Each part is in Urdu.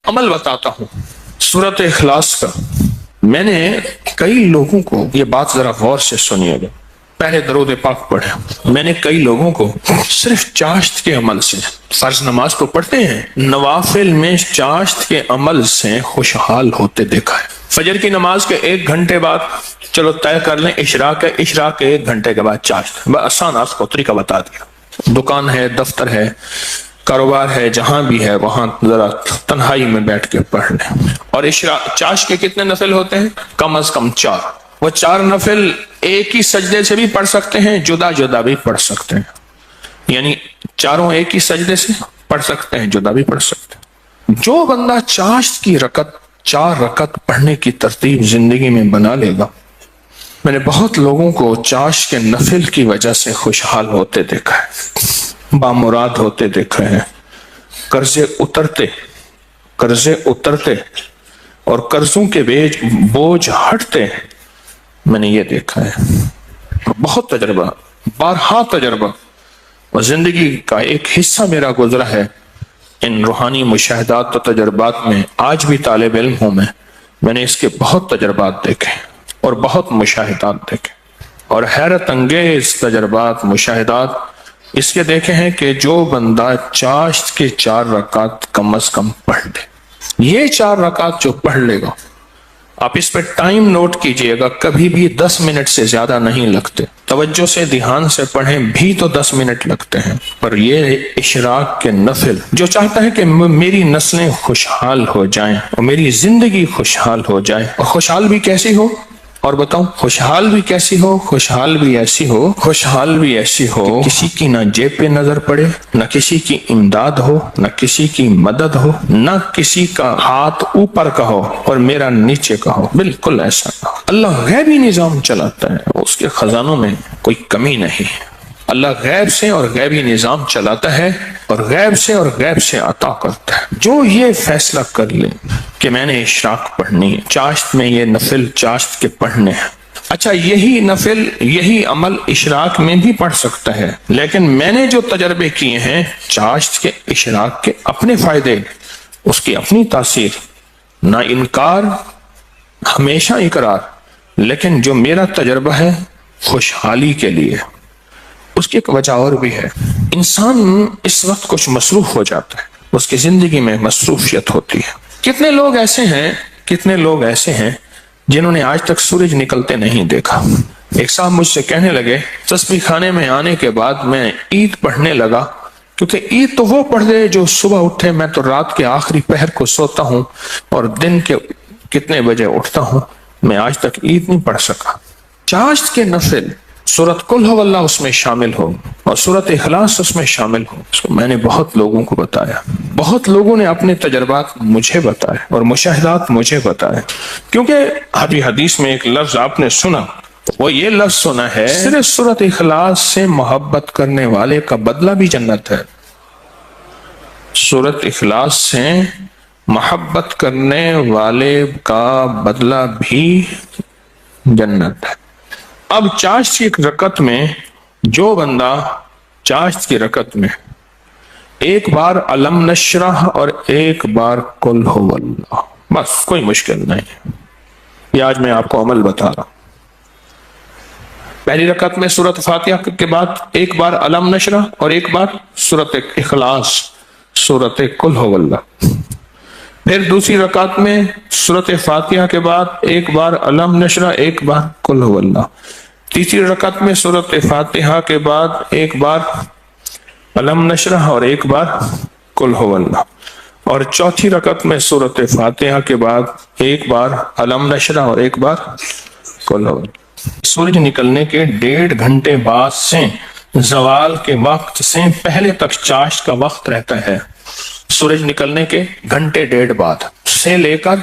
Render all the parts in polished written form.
عمل بتاتا ہوں سورۃ اخلاص کا۔ میں نے کئی لوگوں کو، یہ بات ذرا غور سے سنیے گا، پہلے درود پاک پڑھے، میں نے کئی لوگوں کو صرف چاشت کے عمل سے، فرض نماز تو پڑھتے ہیں، نوافل میں چاشت کے عمل سے خوشحال ہوتے دیکھا ہے۔ فجر کی نماز کے 1 گھنٹے بعد چلو طے کر لیں اشراق ہے، اشراق کے 1 گھنٹے کے بعد چاشت، بس آسان آپ کو طریقہ بتا دیا۔ دکان ہے، دفتر ہے، کاروبار ہے، جہاں بھی ہے وہاں ذرا تنہائی میں بیٹھ کے پڑھ لیں۔ اور چاشت کے کتنے نفل ہوتے ہیں؟ کم از کم 4۔ وہ 4 نفل ایک ہی سجدے سے بھی پڑھ سکتے ہیں، جدا جدا بھی پڑھ سکتے ہیں، یعنی چاروں ایک ہی سجدے سے پڑھ سکتے ہیں، جدا بھی پڑھ سکتے ہیں۔ جو بندہ چاشت کی 4 رکعت پڑھنے کی ترتیب زندگی میں بنا لے گا، میں نے بہت لوگوں کو چاشت کے نفل کی وجہ سے خوشحال ہوتے دیکھا ہے، بامراد ہوتے دیکھا ہے، قرضے اترتے اور قرضوں کے بوجھ ہٹتے، میں نے یہ دیکھا ہے۔ بہت تجربہ، بارہا تجربہ، اور زندگی کا ایک حصہ میرا گزرا ہے ان روحانی مشاہدات و تجربات میں۔ آج بھی طالب علم ہوں میں نے اس کے بہت تجربات دیکھے اور بہت مشاہدات دیکھے، اور حیرت انگیز تجربات، مشاہدات اس کے دیکھے ہیں کہ جو بندہ چاشت کے 4 رکعت کم از کم پڑھ لے، یہ 4 رکعت جو پڑھ لے گا، آپ اس پہ ٹائم نوٹ کیجئے گا، کبھی بھی 10 منٹ سے زیادہ نہیں لگتے، توجہ سے دھیان سے پڑھیں بھی تو 10 منٹ لگتے ہیں۔ پر یہ اشراق کے نفل، جو چاہتا ہے کہ میری نسلیں خوشحال ہو جائیں اور میری زندگی خوشحال ہو جائے، اور خوشحال بھی کیسی ہو، اور بتاؤں خوشحال بھی کیسی ہو، خوشحال بھی ایسی ہو کہ کسی کی نہ جیب پہ نظر پڑے، نہ کسی کی امداد ہو، نہ کسی کی مدد ہو، نہ کسی کا ہاتھ اوپر کا ہو اور میرا نیچے کا ہو، بالکل ایسا نہ ہو۔ اللہ غیبی نظام چلاتا ہے، اس کے خزانوں میں کوئی کمی نہیں ہے۔ اللہ غیب سے اور غیبی نظام چلاتا ہے اور غیب سے عطا کرتا ہے۔ جو یہ فیصلہ کر لے کہ میں نے اشراق پڑھنی ہے، چاشت میں یہ نفل چاشت کے پڑھنے ہیں، اچھا یہی نفل یہی عمل اشراق میں بھی پڑھ سکتا ہے، لیکن میں نے جو تجربے کیے ہیں چاشت کے اشراق کے اپنے فائدے، اس کی اپنی تاثیر، نہ انکار ہمیشہ اقرار، لیکن جو میرا تجربہ ہے خوشحالی کے لیے، اس کی ایک وجہ اور بھی ہے۔ انسان اس وقت کچھ مصروف ہو جاتا ہے، اس کی زندگی میں مصروفیت ہوتی ہے۔ کتنے لوگ ایسے ہیں جنہوں نے آج تک سورج نکلتے نہیں دیکھا۔ ایک صاحب مجھ سے کہنے لگے تسبیح خانے میں آنے کے بعد میں عید پڑھنے لگا، کیونکہ عید تو وہ پڑھ دے جو صبح اٹھے، میں تو رات کے آخری پہر کو سوتا ہوں اور دن کے کتنے بجے اٹھتا ہوں، میں آج تک عید نہیں پڑھ سکا۔ چاشت کے نفل سورۃ قل ہو اللہ اس میں شامل ہو اور سورۃ اخلاص اس میں شامل ہو، اس کو میں نے بہت لوگوں کو بتایا، بہت لوگوں نے اپنے تجربات مجھے بتائے اور مشاہدات مجھے بتائے، کیونکہ ابھی حدیث میں ایک لفظ آپ نے سنا، وہ یہ لفظ سنا ہے صرف سورۃ اخلاص سے محبت کرنے والے کا بدلہ بھی جنت ہے۔ سورۃ اخلاص سے محبت کرنے والے کا بدلہ بھی جنت ہے۔ اب چاشت کی ایک رکعت میں جو بندہ چاشت کی رکعت میں ایک بار علم نشرح اور ایک بار قل ہو اللہ، بس کوئی مشکل نہیں، یہ آج میں آپ کو عمل بتا رہا ہوں۔ پہلی رکعت میں سورۃ فاتحہ کے بعد ایک بار علم نشرح اور ایک بار سورۃ اخلاص، سورۃ قل ہو اللہ۔ پھر دوسری رکعت میں سورۃ فاتحہ کے بعد ایک بار علم نشرح، ایک بار قل ہو اللہ۔ تیسری رکعت میں سورۃ فاتحہ کے بعد ایک بار علم نشرح اور ایک بار قل ہو اللہ، اور چوتھی رکعت میں سورۃ فاتحہ کے بعد ایک بار علم نشرح اور ایک بار قل ہو اللہ۔ سورج نکلنے کے 1.5 گھنٹے بعد سے زوال کے وقت سے پہلے تک چاشت کا وقت رہتا ہے۔ سورج نکلنے کے 1.5 گھنٹے بعد سے لے کر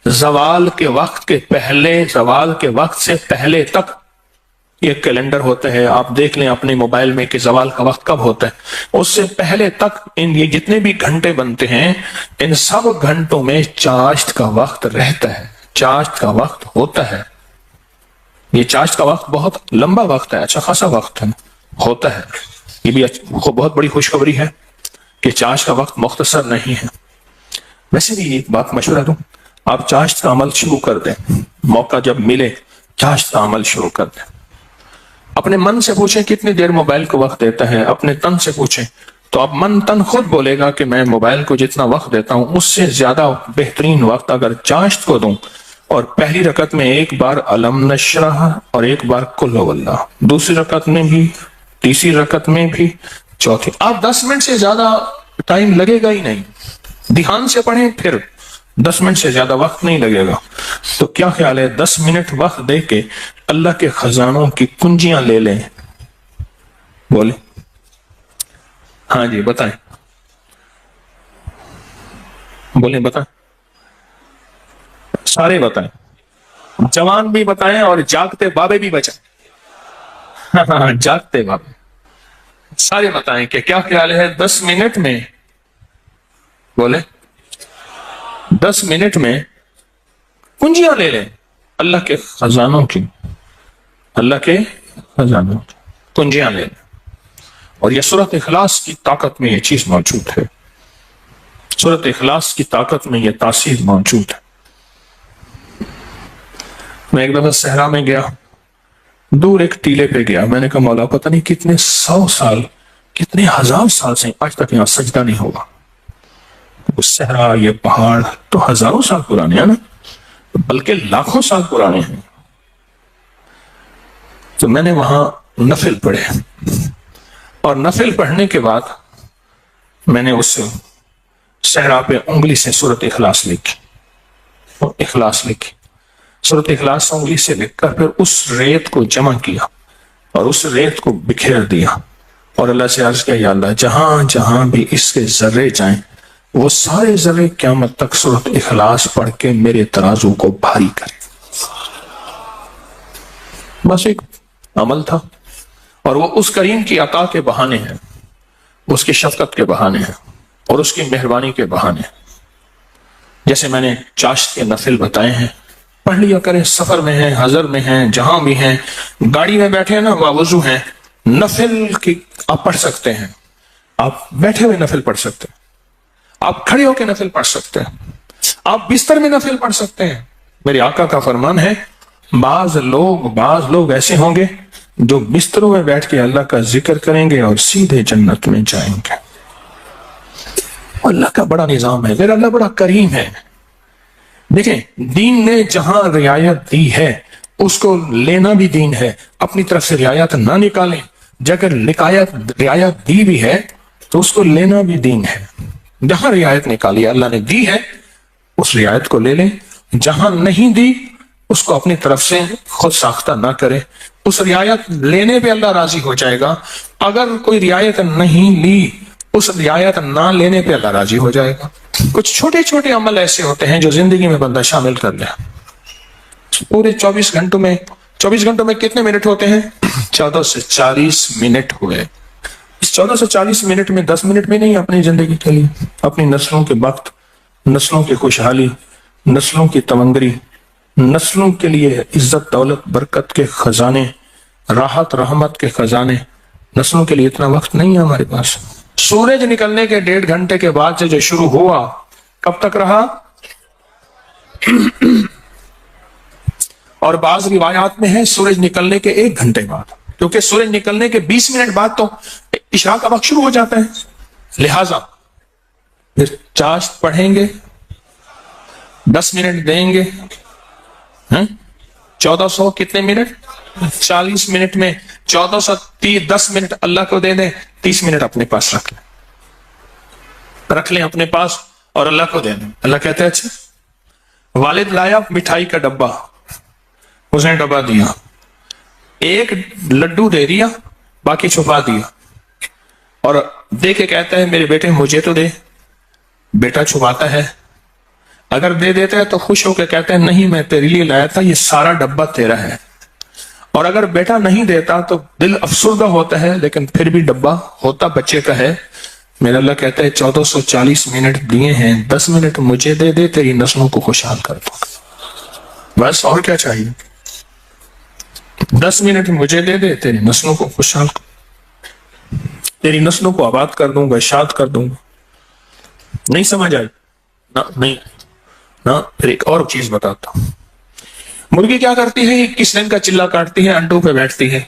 زوال کے وقت سے پہلے تک، یہ کیلنڈر ہوتا ہے، آپ دیکھ لیں اپنے موبائل میں کہ زوال کا وقت کب ہوتا ہے، اس سے پہلے تک یہ جتنے بھی گھنٹے بنتے ہیں ان سب گھنٹوں میں چاشت کا وقت رہتا ہے، چاشت کا وقت ہوتا ہے۔ یہ چاشت کا وقت بہت لمبا وقت ہے، اچھا خاصا وقت ہوتا ہے۔ یہ بھی بہت بڑی خوشخبری ہے کہ چاشت کا وقت مختصر نہیں ہے۔ ویسے بھی ایک بات مشورہ دوں، آپ چاشت کا عمل شروع کر دیں، موقع جب ملے چاشت کا عمل شروع کر دیں۔ اپنے من سے پوچھیں کتنی دیر موبائل کو وقت دیتا ہے، اپنے تن سے پوچھیں تو اب من تن خود بولے گا کہ میں موبائل کو جتنا وقت دیتا ہوں اس سے زیادہ بہترین وقت اگر چاشت کو دوں، اور پہلی رکعت میں ایک بار علم نشرح اور ایک بار قل هو اللہ، دوسری رکعت میں بھی، تیسری رکعت میں بھی، چوتھی، آپ 10 منٹ سے زیادہ ٹائم لگے گا ہی نہیں، دھیان سے پڑھیں پھر 10 منٹ سے زیادہ وقت نہیں لگے گا۔ تو کیا خیال ہے 10 منٹ وقت دے کے اللہ کے خزانوں کی کنجیاں لے لیں؟ بولیں، ہاں جی بتائیں، بولیں بتائیں، سارے بتائیں، جوان بھی بتائیں اور جاگتے بابے بھی بچائیں، ہاں جاگتے بابے سارے بتائیں کہ کیا خیال ہے 10 منٹ میں، بولیں 10 منٹ میں کنجیاں لے لیں اللہ کے خزانوں کی، اللہ کے خزانوں کی کنجیاں لے لیں۔ اور یہ سورۃ اخلاص کی طاقت میں یہ چیز موجود ہے، سورۃ اخلاص کی طاقت میں یہ تاثیر موجود ہے۔ میں ایک دفعہ صحرا میں گیا، دور ایک ٹیلے پہ گیا، میں نے کہا مولا پتہ نہیں کتنے 100 سال کتنے 1000 سال سے آج تک یہاں سجدہ نہیں ہوگا۔ وہ صحرا، یہ پہاڑ تو ہزاروں سال پرانے ہیں نا، بلکہ لاکھوں سال پرانے ہیں۔ تو میں نے وہاں نفل پڑھے، اور نفل پڑھنے کے بعد میں نے اس صحرا پہ انگلی سے سورۃ اخلاص لکھی، اور اخلاص لکھی، سورۃ اخلاص انگلی سے لکھ کر پھر اس ریت کو جمع کیا اور اس ریت کو بکھیر دیا، اور اللہ سے عرض کیا یا اللہ جہاں جہاں بھی اس کے ذرے جائیں وہ سارے ذرے قیامت تک سورۃ اخلاص پڑھ کے میرے ترازو کو بھاری کرے۔ بس ایک عمل تھا، اور وہ اس کریم کی عطا کے بہانے ہیں، اس کی شفقت کے بہانے ہیں، اور اس کی مہربانی کے بہانے ہیں۔ جیسے میں نے چاشت کے نفل بتائے ہیں، پڑھ لیا کریں، سفر میں ہیں، حضر میں ہیں، جہاں بھی ہیں، گاڑی میں بیٹھے ہیں نا، باوضو ہیں، نفل کی آپ پڑھ سکتے ہیں، آپ بیٹھے ہوئے نفل پڑھ سکتے ہیں، آپ کھڑے ہو کے نفل پڑھ سکتے ہیں، آپ بستر میں نفل پڑھ سکتے ہیں۔ میرے آقا کا فرمان ہے بعض لوگ ایسے ہوں گے جو بستروں میں بیٹھ کے اللہ کا ذکر کریں گے اور سیدھے جنت میں جائیں گے۔ اللہ کا بڑا نظام ہے، میرا اللہ بڑا کریم ہے۔ دیکھیں دین نے جہاں رعایت دی ہے اس کو لینا بھی دین ہے، اپنی طرف سے رعایت نہ نکالیں، اگر رعایت دی بھی ہے تو اس کو لینا بھی دین ہے۔ جہاں رعایت نکالی اللہ نے دی ہے اس رعایت کو لے لیں، جہاں نہیں دی اس کو اپنی طرف سے خود ساختہ نہ کرے، اس رعایت لینے پہ اللہ راضی ہو جائے گا۔ اگر کوئی رعایت نہیں لی اس رعایت نہ لینے پہ اللہ راضی ہو جائے گا۔ کچھ چھوٹے چھوٹے عمل ایسے ہوتے ہیں جو زندگی میں بندہ شامل کر لے۔ پورے 24 گھنٹوں میں کتنے منٹ ہوتے ہیں؟ 14 سے 40 منٹ ہوئے۔ اس 14 سے 40 منٹ میں 10 منٹ بھی نہیں اپنی زندگی کے لیے، اپنی نسلوں کے وقت، نسلوں کی خوشحالی، نسلوں کی تمنگری، نسلوں کے لیے عزت دولت برکت کے خزانے، راحت رحمت کے خزانے، نسلوں کے لیے اتنا وقت نہیں ہے ہمارے پاس۔ سورج نکلنے کے 1.5 گھنٹے کے بعد سے جو شروع ہوا کب تک رہا؟ اور بعض روایات میں ہے سورج نکلنے کے 1 گھنٹے بعد، کیونکہ سورج نکلنے کے 20 منٹ بعد تو عشاء کا وقت شروع ہو جاتا ہے، لہذا پھر چاشت پڑھیں گے، 10 منٹ دیں گے، 1400 کتنے منٹ؟ 40 منٹ میں 10 منٹ اللہ کو دے دیں، 30 منٹ اپنے پاس رکھ لیں اپنے پاس اور اللہ کو دے دیں۔ اللہ کہتے ہیں اچھا والد لایا مٹھائی کا ڈبہ، اس نے ڈبہ دیا، ایک لڈو دے دیا باقی چھپا دیا، اور دے کے کہتا ہے میرے بیٹے مجھے تو دے۔ بیٹا چھپاتا ہے، اگر دے دیتا ہے تو خوش ہو کے کہتا ہے نہیں میں تیرے لیے لایا تھا، یہ سارا ڈبہ تیرا ہے۔ اور اگر بیٹا نہیں دیتا تو دل افسردہ ہوتا ہے، لیکن پھر بھی ڈبہ ہوتا بچے کا ہے۔ میرا اللہ کہتا ہے 1440 منٹ دیے ہیں، 10 منٹ مجھے دے دے، تیری نسلوں کو خوشحال کر دو، بس اور کیا چاہیے؟ 10 منٹ مجھے دے دے، تیری نسلوں کو خوشحال تیری نسلوں کو آباد کر دوں گا، اشاد کر دوں گا۔ نہیں سمجھ آئی؟ نہیں نا، پھر ایک اور چیز بتاتا ہوں۔ مرغی کیا کرتی ہے؟ 21 دن کا چلا کاٹتی ہے، انڈوں پہ بیٹھتی ہے،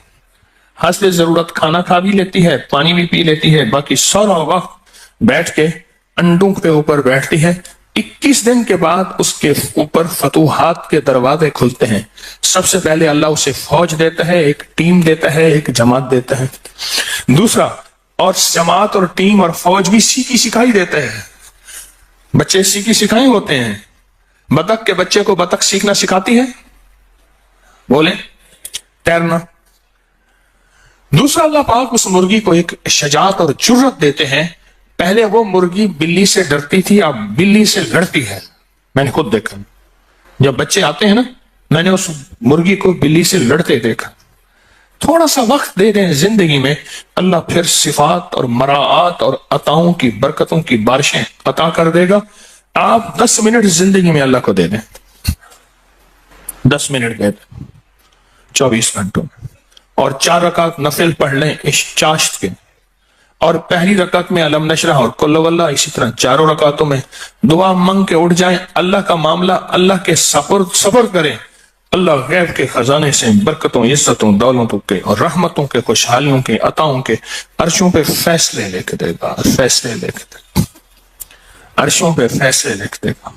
حسب ضرورت کھانا کھا بھی لیتی ہے، پانی بھی پی لیتی ہے، باقی سارا وقت بیٹھ کے انڈوں کے اوپر بیٹھتی ہے۔ 21 دن کے بعد اس کے اوپر فتوحات کے دروازے کھلتے ہیں۔ سب سے پہلے اللہ اسے فوج دیتا ہے، ایک ٹیم دیتا ہے، ایک جماعت دیتا ہے۔ دوسرا، اور جماعت اور ٹیم اور فوج بھی سیکھی سکھائی دیتا ہے۔ بچے سیکھی سکھائی ہوتے ہیں۔ بطخ کے بچے کو بطخ سیکھنا سکھاتی ہے، بولیں، تیرنا۔ دوسرا، اللہ پاک اس مرغی کو ایک شجاعت اور جرت دیتے ہیں۔ پہلے وہ مرغی بلی سے ڈرتی تھی، اب بلی سے لڑتی ہے۔ میں نے خود دیکھا، جب بچے آتے ہیں نا، میں نے اس مرغی کو بلی سے لڑتے دیکھا۔ تھوڑا سا وقت دے دیں زندگی میں، اللہ پھر صفات اور مراعات اور عطاؤں کی برکتوں کی بارشیں عطا کر دے گا۔ آپ 10 منٹ زندگی میں اللہ کو دے دیں، 10 منٹ دے دیں 24 گھنٹوں میں، اور 4 رکعت نفل پڑھ لیں اس چاشت کے، اور پہلی رکعت میں علم نشرح اور قل ہو اللہ، اسی طرح 4 رکعتوں میں دعا مانگ کے اٹھ جائیں۔ اللہ کا معاملہ اللہ کے سفر کریں، اللہ غیب کے خزانے سے برکتوں، عزتوں، دولتوں کے اور رحمتوں کے، خوشحالیوں کے، عطاؤں کے عرشوں پہ فیصلے لے کے دے گا، فیصلے لے کے دے گا، عرشوں پہ فیصلے لے کے دے گا۔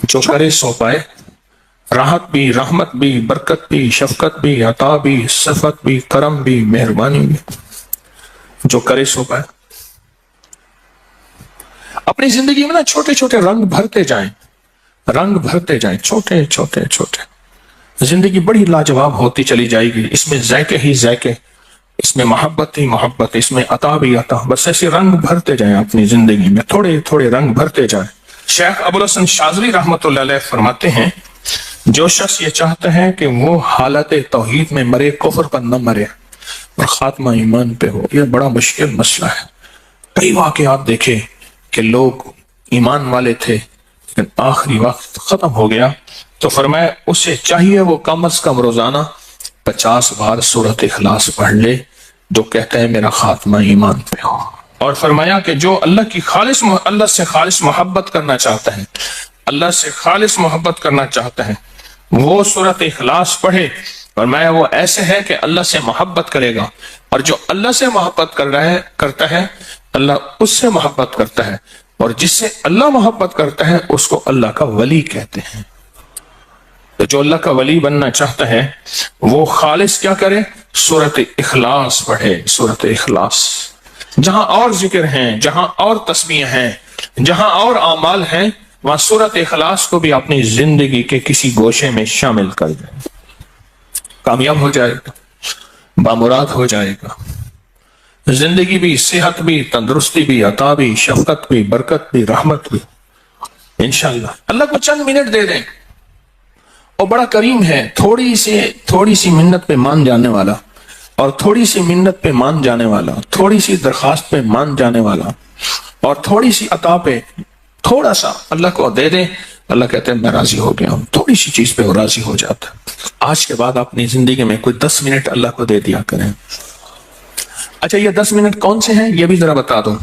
جو کرے سو پائے، راحت بھی، رحمت بھی، برکت بھی، شفقت بھی، عطا بھی، صفت بھی، کرم بھی، مہربانی بھی، جو کرے سو پائے۔ اپنی زندگی میں نا چھوٹے چھوٹے رنگ بھرتے جائیں، رنگ بھرتے جائیں، چھوٹے چھوٹے چھوٹے۔ زندگی بڑی لاجواب ہوتی چلی جائے گی، اس میں ذائقے ہی ذائقے، اس میں محبت ہی محبت، اس میں عطا بھی عطا۔ بس ایسے رنگ بھرتے جائیں اپنی زندگی میں، تھوڑے تھوڑے رنگ بھرتے جائیں۔ شیخ ابوالحسن شاذلی رحمۃ اللہ علیہ فرماتے ہیں، جو شخص یہ چاہتا ہے کہ وہ حالت توحید میں مرے، کفر پر نہ مرے اور خاتمہ ایمان پہ ہو، یہ بڑا مشکل مسئلہ ہے۔ کئی واقعات دیکھے کہ لوگ ایمان والے تھے لیکن آخری وقت ختم ہو گیا، تو فرمایا اسے چاہیے وہ کم از کم روزانہ 50 بار سورۃ اخلاص پڑھ لے، جو کہتا ہے میرا خاتمہ ایمان پہ ہو۔ اور فرمایا کہ جو اللہ سے خالص محبت کرنا چاہتا ہے، اللہ سے خالص محبت کرنا چاہتا ہے، وہ سورۃ اخلاص پڑھے۔ فرمایا وہ ایسے ہے کہ اللہ سے محبت کرے گا، اور جو اللہ سے محبت کرتا ہے اللہ اس سے محبت کرتا ہے، اور جس سے اللہ محبت کرتا ہے اس کو اللہ کا ولی کہتے ہیں۔ تو جو اللہ کا ولی بننا چاہتا ہے وہ خالص کیا کرے؟ سورۃ اخلاص پڑھے، سورۃ اخلاص۔ جہاں اور ذکر ہیں، جہاں اور تسبیح ہیں، جہاں اور اعمال ہیں، وہاں سورۃ اخلاص کو بھی اپنی زندگی کے کسی گوشے میں شامل کر دیں، کامیاب ہو جائے گا، بامراد ہو جائے گا۔ زندگی بھی، صحت بھی، تندرستی بھی، عطا بھی، شفقت بھی، برکت بھی، رحمت بھی، انشاءاللہ۔ اللہ کو چند منٹ دے دیں، اور بڑا کریم ہے، تھوڑی سی منت پہ مان جانے والا، اور تھوڑی سی منت پہ مان جانے والا، تھوڑی سی درخواست پہ مان جانے والا، اور تھوڑی سی عطا پہ تھوڑا سا اللہ کو دے دیں، اللہ کہتے ہیں میں راضی ہو گیا ہوں۔ تھوڑی سی چیز پہ وہ راضی ہو جاتا ہے۔ آج کے بعد اپنی زندگی میں کوئی 10 منٹ اللہ کو دے دیا کریں۔ اچھا، یہ 10 منٹ کون سے ہیں یہ بھی ذرا بتا دو۔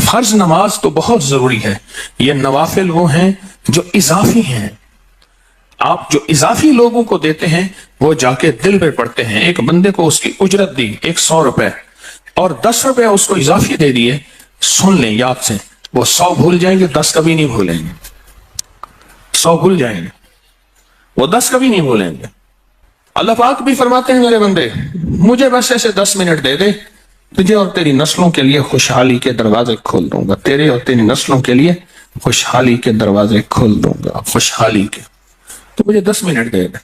فرض نماز تو بہت ضروری ہے، یہ نوافل وہ ہیں جو اضافی ہیں، آپ جو اضافی لوگوں کو دیتے ہیں وہ جا کے دل پہ پڑتے ہیں۔ ایک بندے کو اس کی اجرت دی 100 روپے، اور 10 روپے اس کو اضافی دے دیے، سن لیں یاد سے، وہ 100 بھول جائیں گے، 10 کبھی نہیں بھولیں گے۔ 100 بھول جائیں گے، وہ 10 کبھی نہیں بھولیں گے۔ اللہ پاک بھی فرماتے ہیں میرے بندے مجھے بس ایسے 10 منٹ دے دے، تجھے اور تیری نسلوں کے لیے خوشحالی کے دروازے کھول دوں گا، تیرے اور تیری نسلوں کے لیے خوشحالی کے دروازے کھول دوں گا، خوشحالی کے۔ تو مجھے 10 منٹ دے دے۔